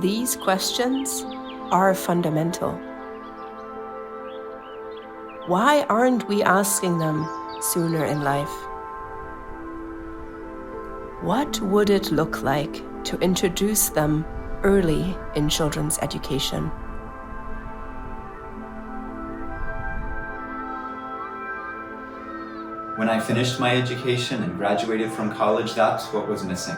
these questions are fundamental. Why aren't we asking them sooner in life? What would it look like to introduce them early in children's education? When I finished my education and graduated from college, that's what was missing.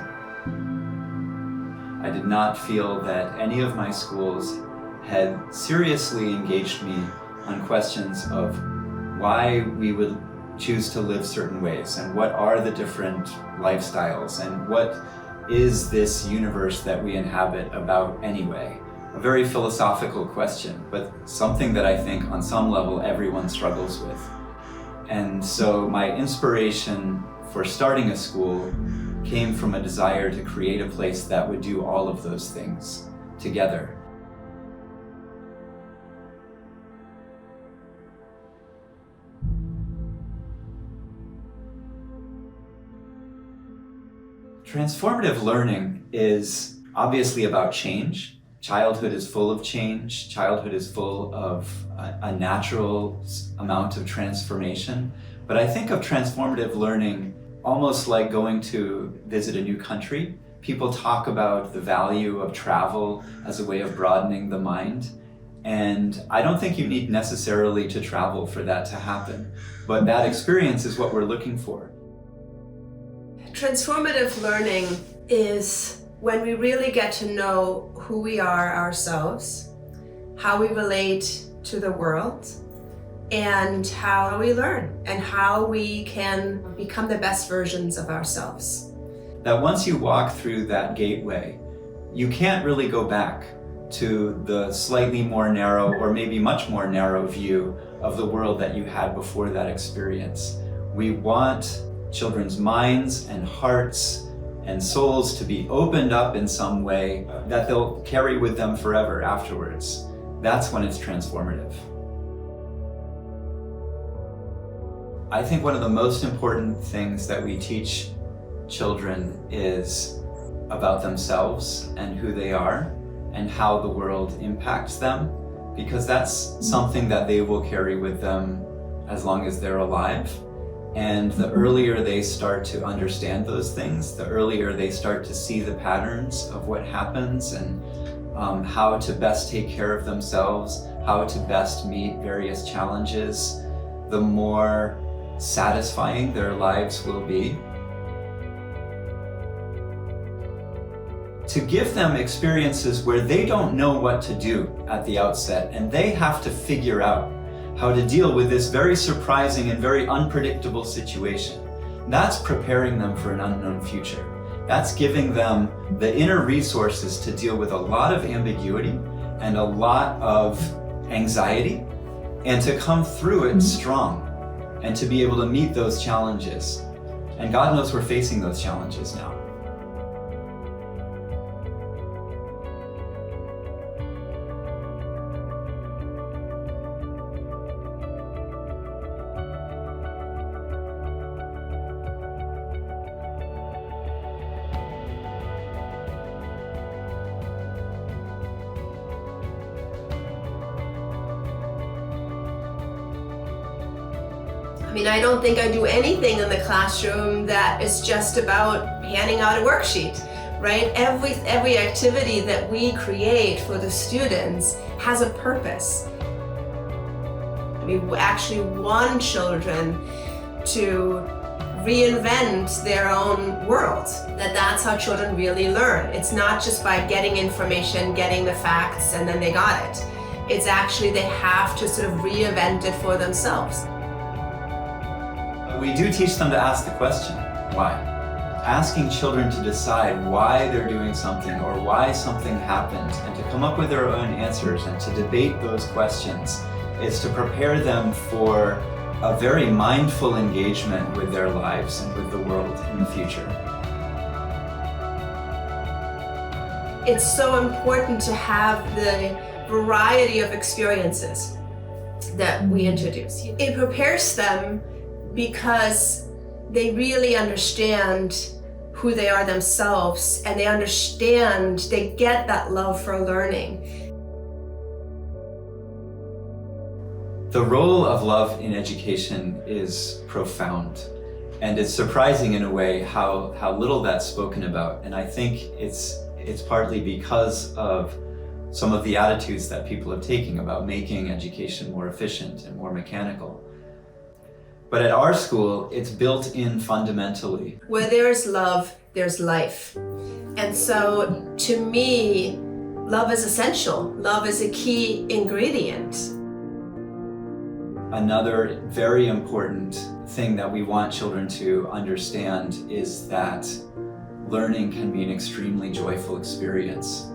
I did not feel that any of my schools had seriously engaged me on questions of why we would choose to live certain ways and what are the different lifestyles and what is this universe that we inhabit about anyway. A very philosophical question, but something that I think on some level everyone struggles with. And so my inspiration for starting a school came from a desire to create a place that would do all of those things together. Transformative learning is obviously about change. Childhood is full of change. Childhood is full of a natural amount of transformation. But I think of transformative learning almost like going to visit a new country. People talk about the value of travel as a way of broadening the mind. And I don't think you need necessarily to travel for that to happen. But that experience is what we're looking for. Transformative learning is when we really get to know who we are ourselves, how we relate to the world, and how we learn, and how we can become the best versions of ourselves. That once you walk through that gateway, you can't really go back to the slightly more narrow, or maybe much more narrow view of the world that you had before that experience. We want children's minds and hearts and souls to be opened up in some way that they'll carry with them forever afterwards. That's when it's transformative. I think one of the most important things that we teach children is about themselves and who they are and how the world impacts them, because that's something that they will carry with them as long as they're alive. And the earlier they start to understand those things, the earlier they start to see the patterns of what happens and how to best take care of themselves, how to best meet various challenges, the more satisfying their lives will be. To give them experiences where they don't know what to do at the outset and they have to figure out how to deal with this very surprising and very unpredictable situation. That's preparing them for an unknown future. That's giving them the inner resources to deal with a lot of ambiguity and a lot of anxiety, and to come through it strong and to be able to meet those challenges. And God knows we're facing those challenges now. I don't think I do anything in the classroom that is just about handing out a worksheet, right? Every activity that we create for the students has a purpose. We actually want children to reinvent their own world, that's how children really learn. It's not just by getting information, getting the facts, and then they got it. It's actually they have to sort of reinvent it for themselves. We do teach them to ask the question, why? Asking children to decide why they're doing something or why something happened, and to come up with their own answers and to debate those questions is to prepare them for a very mindful engagement with their lives and with the world in the future. It's so important to have the variety of experiences that we introduce. It prepares them because they really understand who they are themselves, and they understand, they get that love for learning. The role of love in education is profound, and it's surprising in a way how little that's spoken about. And I think it's partly because of some of the attitudes that people are taking about making education more efficient and more mechanical. But at our school, it's built in fundamentally. Where there's love, there's life. And so to me, love is essential. Love is a key ingredient. Another very important thing that we want children to understand is that learning can be an extremely joyful experience.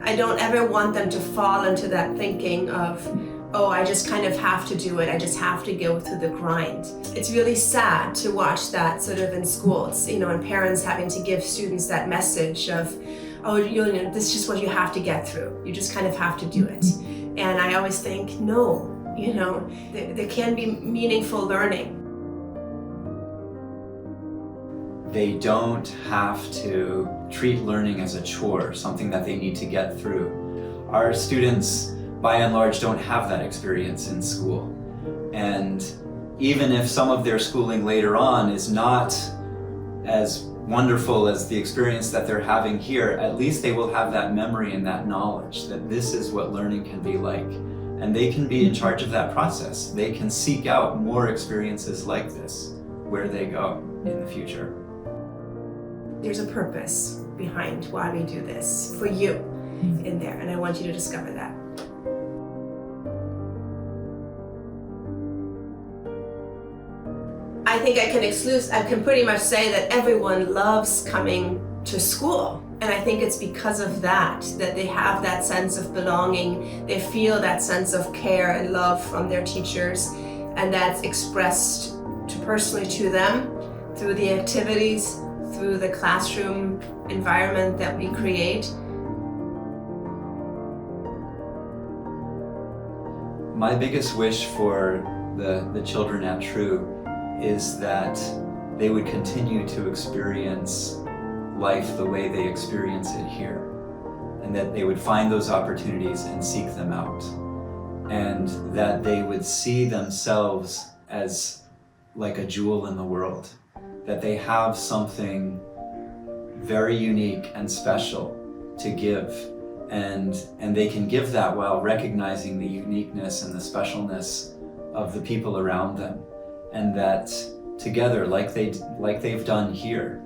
I don't ever want them to fall into that thinking of, oh, I just kind of have to do it. I just have to go through the grind. It's really sad to watch that sort of in schools, and parents having to give students that message of, oh, this is just what you have to get through. You just kind of have to do it. And I always think, no, there can be meaningful learning. They don't have to treat learning as a chore, something that they need to get through. Our students, by and large, don't have that experience in school. And even if some of their schooling later on is not as wonderful as the experience that they're having here, at least they will have that memory and that knowledge that this is what learning can be like. And they can be in charge of that process. They can seek out more experiences like this where they go in the future. There's a purpose behind why we do this for you in there, and I want you to discover that. I think I can pretty much say that everyone loves coming to school. And I think it's because of that they have that sense of belonging. They feel that sense of care and love from their teachers, and that's expressed personally to them through the activities, through the classroom environment that we create. My biggest wish for the children at Trū is that they would continue to experience life the way they experience it here, and that they would find those opportunities and seek them out, and that they would see themselves as like a jewel in the world, that they have something very unique and special to give, and they can give that while recognizing the uniqueness and the specialness of the people around them, and that together, like they've done here,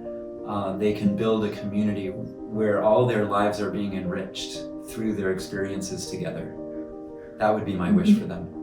they can build a community where all their lives are being enriched through their experiences together. That would be my wish for them.